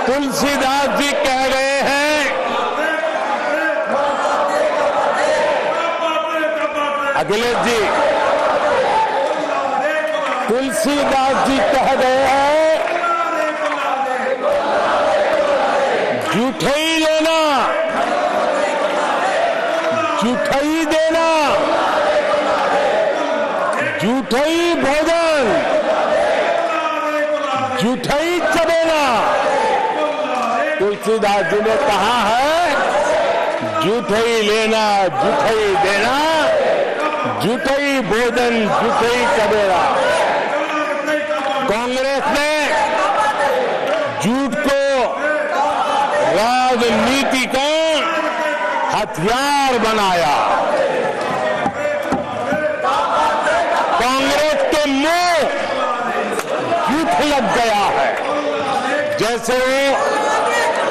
तुलसीदास जी कह रहे हैं, अखिलेश जी, तुलसीदास जी कह रहे हैं, जूठई लेना, जूठई देना, जूठई भोजन, जूठई चबेना। तुलसीदास जी ने कहा है, जूठई लेना, जूठई देना, जूठई भोजन, जूठई चबेना। कांग्रेस ने झूठ को राजनीति का हथियार बनाया। कांग्रेस के मुंह झूठ लग गया है। जैसे वो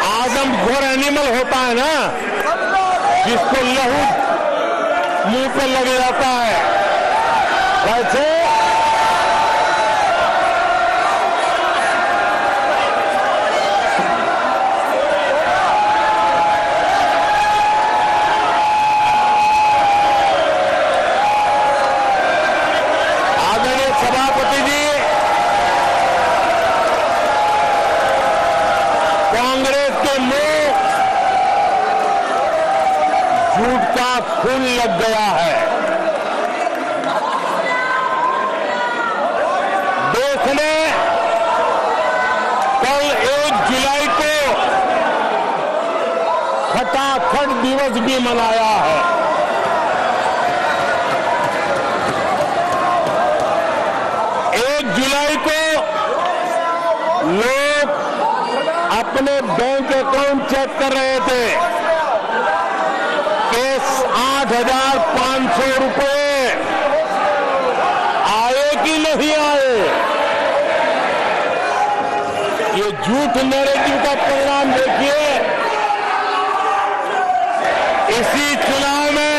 आजमखोर एनिमल होता है ना, जिसको लहू मुंह पे लग जाता है, वैसे आदरणीय सभापति जी, कांग्रेस के मुंह झूठ का खून लग गया है। देश ने कल 1 जुलाई को खटाखट दिवस भी मनाया है। जुलाई को लोग अपने बैंक अकाउंट चेक कर रहे थे कि 8,500 रुपए आए कि नहीं आए। ये झूठ नैरेटिव का परिणाम देखिए। इसी चुनाव में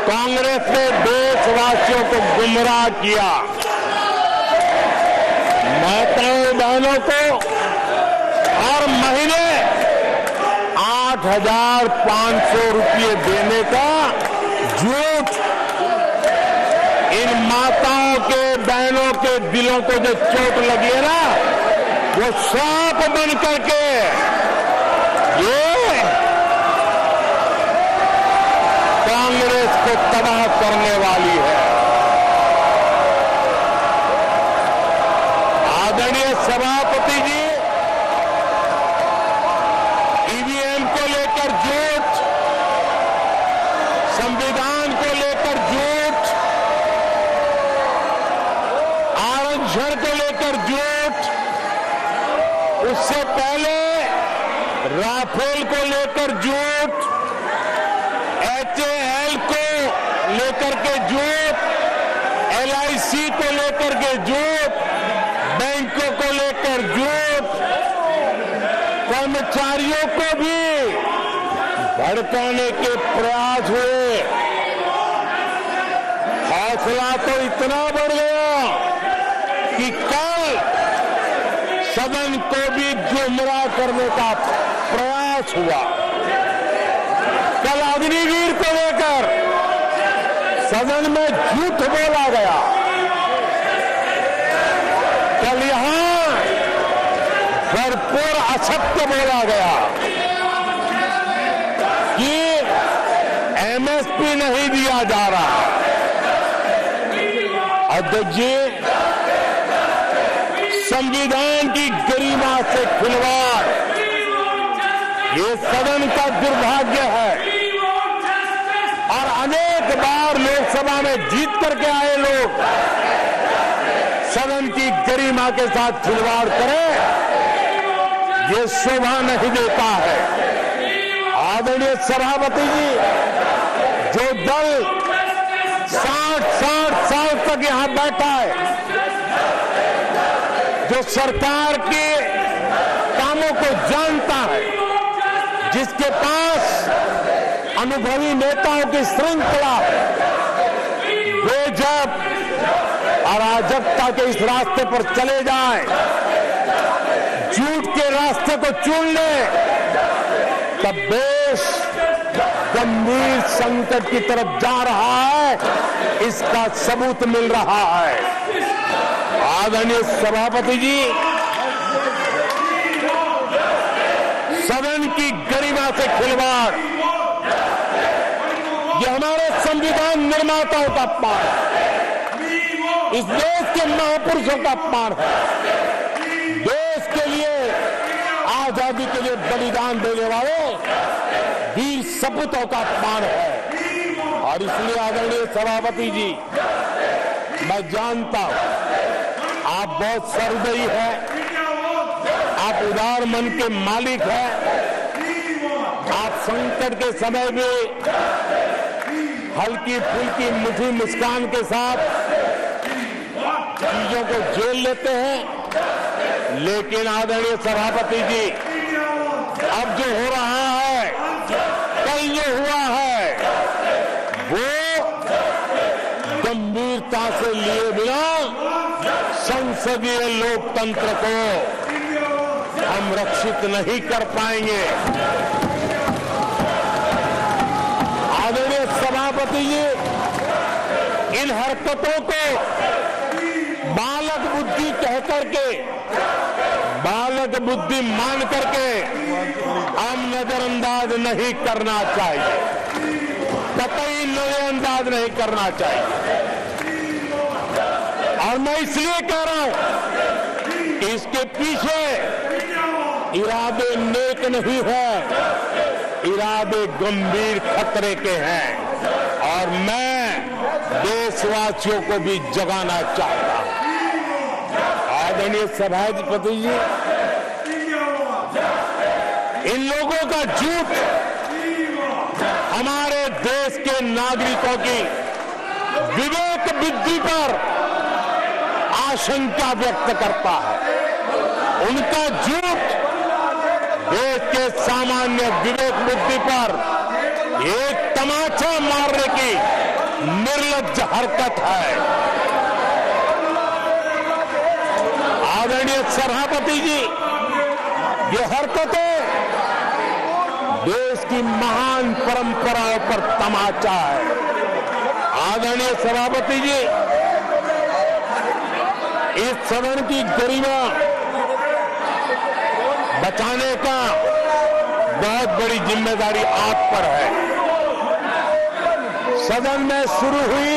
कांग्रेस ने देशवासियों को गुमराह किया। माताओं बहनों को हर महीने 8,500 रुपये देने का झूठ इन माताओं के बहनों के दिलों को जो चोट लगी है ना, वो सांप बन करके ये कांग्रेस को तबाह करने वाली है। आदरणीय सभापति जी, ईवीएम को लेकर झूठ, संविधान को लेकर झूठ, आरक्षण को लेकर झूठ, उससे पहले राफेल को लेकर झूठ, HAL को लेकर के झूठ, LIC को लेकर के झूठ, बैंकों को लेकर झूठ, कर्मचारियों को भी भड़काने के प्रयास हुए। हौसला तो इतना बढ़ गया कि कल सदन को भी गुमराह करने का प्रयास हुआ। कल अग्निवीर को लेकर सदन में झूठ बोला गया। कल यहां भरपूर असत्य बोला गया कि MSP नहीं दिया जा रहा। अध्यक्ष जी, संविधान की गरिमा से खिलवाड़ ये सदन का दुर्भाग्य है। और अनेक बार लोकसभा में जीत करके आए लोग सदन की गरिमा के साथ खिलवाड़ करें, ये शोभा नहीं देता है। आदरणीय सभापति जी, जो दल 60 साल तक यहां बैठा है, जो सरकार के कामों को जानता है, जिसके पास अनुभवी नेताओं की श्रृंखला है, वे जब अराजकता के इस रास्ते पर चले जाएं, झूठ के रास्ते रास्ते को चुन ले तब देश गंभीर संकट की तरफ जा रहा है, इसका सबूत मिल रहा है। आदरणीय सभापति जी, सदन की गरिमा से खिलवाड़ ये हमारे संविधान निर्माताओं का अपमान है, इस देश के महापुरुषों का अपमान है, देश के लिए आजादी के लिए बलिदान देने वाले वीर सपूतों का अपमान है। और इसलिए आदरणीय सभापति जी, मैं जानता हूं आप बहुत सहृदयी हैं, आप उदार मन के मालिक हैं, आप संकट के समय में हल्की फुल्की मीठी मुस्कान के साथ चीजों को झेल लेते हैं। लेकिन आदरणीय सभापति जी, अब जो हो रहा है, कल जो हुआ है, वो गंभीरता से लिए बिना संसदीय लोकतंत्र को हम रक्षित नहीं कर पाएंगे। आदरणीय सभापति जी, इन हरकतों को बालक बुद्धि कह करके, बालक बुद्धि मान करके हम नजरअंदाज नहीं करना चाहिए, कतई नजरअंदाज नहीं करना चाहिए। और मैं इसलिए कह रहा हूं कि इसके पीछे इरादे नेक नहीं है, इरादे गंभीर खतरे के हैं। और मैं देशवासियों को भी जगाना चाहता हूं। आदरणीय सभापति जी, इन लोगों का झूठ हमारे देश के नागरिकों की विवेक बुद्धि पर आशंका व्यक्त करता है। उनका झूठ देश के सामान्य विवेक बुद्धि पर एक तमाचा मारने की निर्लज्ज हरकत है। आदरणीय सभापति जी, ये हरकतें देश की महान परंपराओं पर तमाचा है। आदरणीय सभापति जी, इस सदन की गरिमा बचाने का बहुत बड़ी जिम्मेदारी आप पर है। सदन में शुरू हुई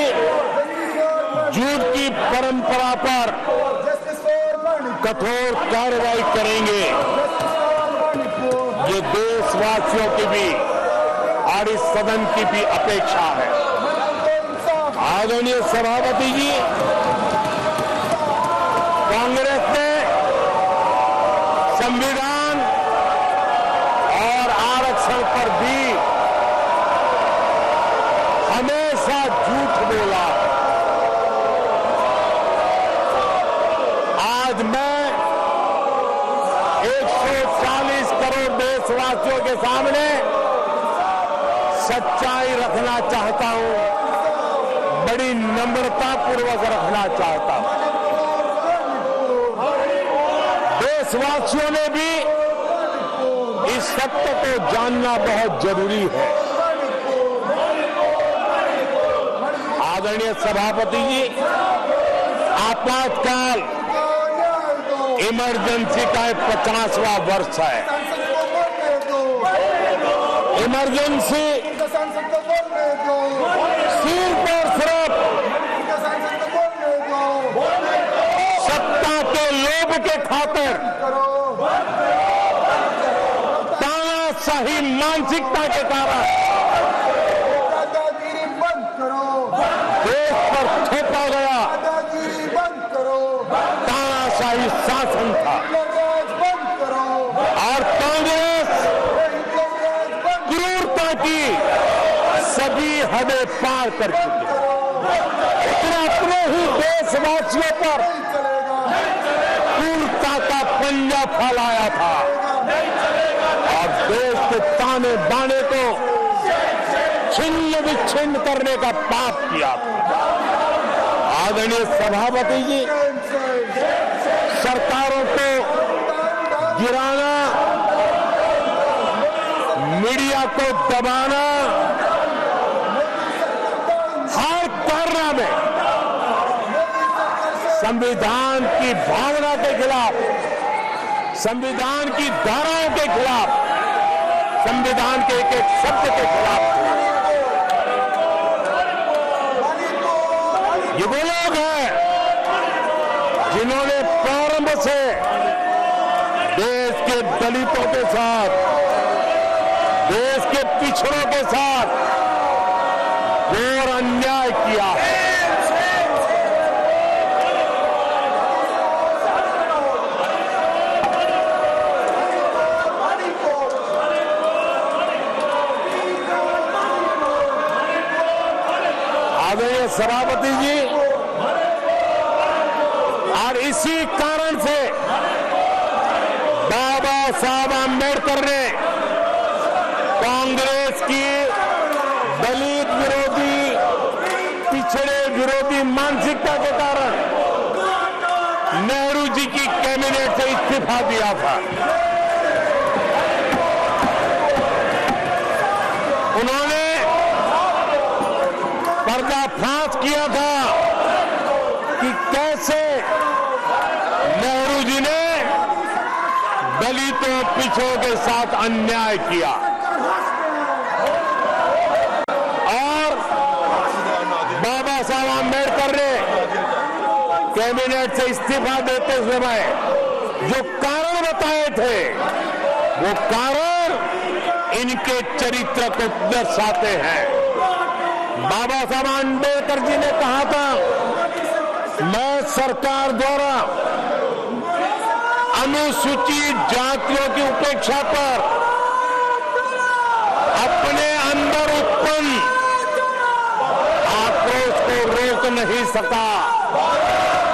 झूठ की परंपरा पर कठोर कार्रवाई करेंगे, ये देशवासियों की भी और इस सदन की भी अपेक्षा है। आदरणीय सभापति जी, कांग्रेस ने संविधान और आरक्षण पर भी हमेशा झूठ बोला। आज मैं 140 करोड़ देशवासियों के सामने सच्चाई रखना चाहता हूं, बड़ी नम्रता पूर्वक रखना चाहता हूं। देशवासियों ने भी इस सत्य को जानना बहुत जरूरी है। आदरणीय सभापति जी, आपातकाल इमरजेंसी का 50वां वर्ष है। इमरजेंसी सिर्फ और सिर्फ सत्ता के लोभ के खातिर, तानाशाही मानसिकता के कारण देश पर थोपा गया तानाशाही शासन था। और कांग्रेस क्रूरता की सभी हदें पार कर चुकी है। अपने ही देशवासियों पर क्रूरता का पंजा फैलाया था और देश के ताने बाने को छिन्न विच्छिन्न करने का पाप किया। आदरणीय सभापति जी, सरकारों को गिराना मीडिया को दबाना, हर कोर्नर में संविधान की भावना के खिलाफ, संविधान की धाराओं के खिलाफ, संविधान के एक एक शब्द के खिलाफ थे। ये वो लोग हैं जिन्होंने प्रारंभ से देश के दलितों के साथ, देश के पिछड़ों के साथ घोर अन्याय किया है। आदरणीय सभापति जी, और इसी कारण से बाबा साहब आंबेडकर ने कांग्रेस की दलित विरोधी, पिछड़े विरोधी मानसिकता के कारण नेहरू जी की कैबिनेट से इस्तीफा दिया था। उन्होंने पर्दाफाश किया था कि कैसे नेहरू जी ने दलितों, पिछड़ों के साथ अन्याय किया और बाबा साहब आंबेडकर ने कैबिनेट से इस्तीफा देते समय जो कारण बताए थे, वो कारण इनके चरित्र को दर्शाते हैं। बाबा साहब आंबेडकर जी ने कहा था, मैं सरकार द्वारा अनुसूचित जातियों की उपेक्षा पर अपने अंदर उत्पन्न आक्रोश को रोक नहीं सका।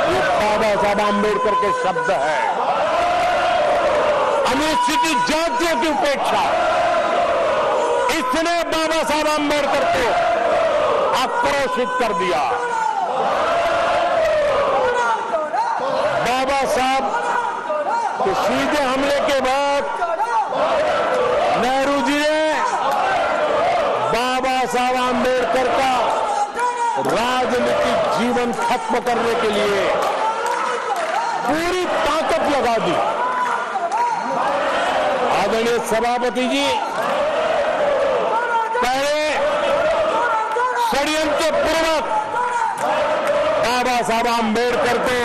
ये बाबा साहब आंबेडकर के शब्द है। अनुसूचित जातियों की उपेक्षा, इसने बाबा साहब आंबेडकर को आक्रोशित कर दिया। बाबा साहब के सीधे हमले के बाद नेहरू जी ने बाबा साहब आंबेडकर का राजनीतिक जीवन खत्म करने के लिए पूरी ताकत लगा दी। आदरणीय सभापति जी, पहले षड्यंत्र पूर्वक बाबा साहब आंबेडकर को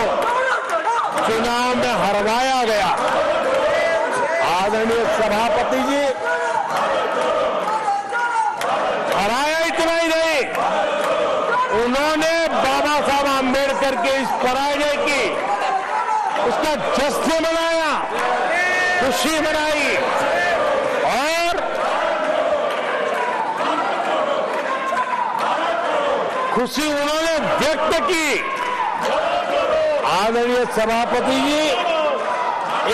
चुनाव में हरवाया गया। आदरणीय सभापति जी, हराया इतना ही नहीं, उन्होंने बाबा साहब आंबेडकर के इस पराजय की, उसका जश्न मनाया, खुशी मनाई और खुशी उन्होंने व्यक्त की। आदरणीय सभापति जी,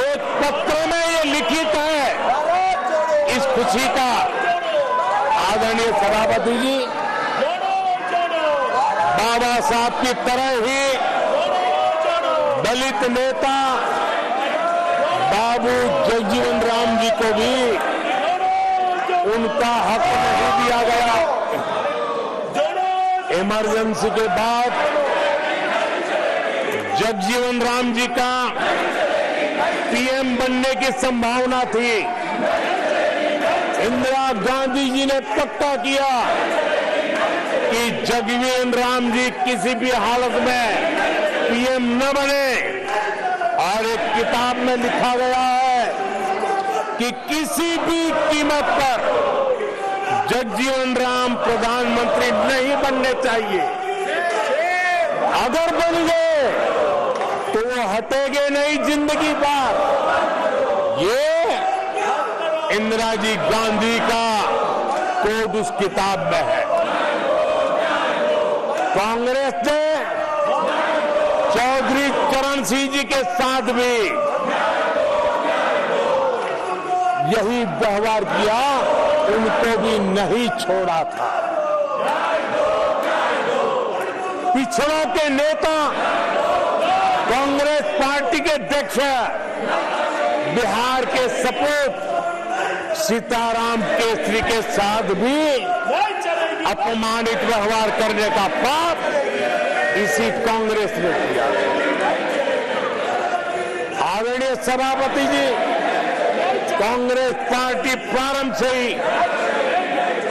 एक पत्र में ये लिखित है इस खुशी का। आदरणीय सभापति जी, बाबा साहब की तरह ही दलित नेता बाबू जगजीवन राम जी को भी उनका हक नहीं दिया गया। इमरजेंसी के बाद जगजीवन राम जी का पीएम बनने की संभावना थी। इंदिरा गांधी जी ने पक्का किया कि जगजीवन राम जी किसी भी हालत में पीएम न बने, और एक किताब में लिखा गया है कि किसी भी कीमत पर जगजीवन राम प्रधानमंत्री नहीं बनने चाहिए। अगर बन गए तो वो हटेंगे नहीं जिंदगी भर। ये इंदिरा जी गांधी का कोड उस किताब में है। कांग्रेस ने चौधरी चरण सिंह जी के साथ भी यही व्यवहार किया, उनको भी नहीं छोड़ा था। पिछड़ों के नेता, कांग्रेस पार्टी के अध्यक्ष, बिहार के सपूत सीताराम केसरी के साथ भी अपमानित व्यवहार करने का पाप इसी कांग्रेस ने किया। आदरणीय सभापति जी, कांग्रेस पार्टी प्रारंभ से ही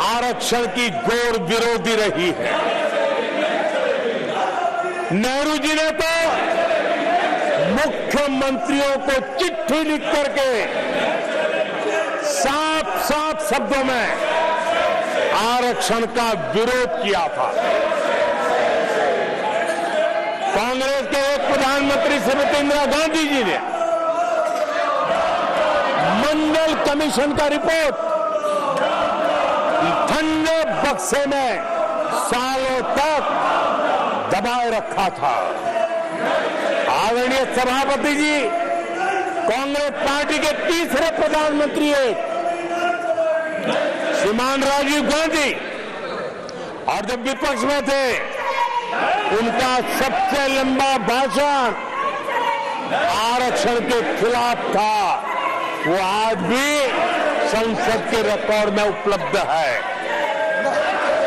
आरक्षण की घोर विरोधी रही है। नेहरू जी ने तो मुख्यमंत्रियों को चिट्ठी लिख करके साफ साफ शब्दों में आरक्षण का विरोध किया था। कांग्रेस के एक प्रधानमंत्री श्रीमती इंदिरा गांधी जी ने मंडल कमीशन का रिपोर्ट ठंडे बक्से में सालों तक दबाए रखा था। आदरणीय सभापति जी, कांग्रेस पार्टी के तीसरे प्रधानमंत्री श्रीमान राजीव गांधी, और जब विपक्ष में थे उनका सबसे लंबा भाषण आरक्षण के खिलाफ था। वो आज भी संसद के रिकॉर्ड में उपलब्ध है।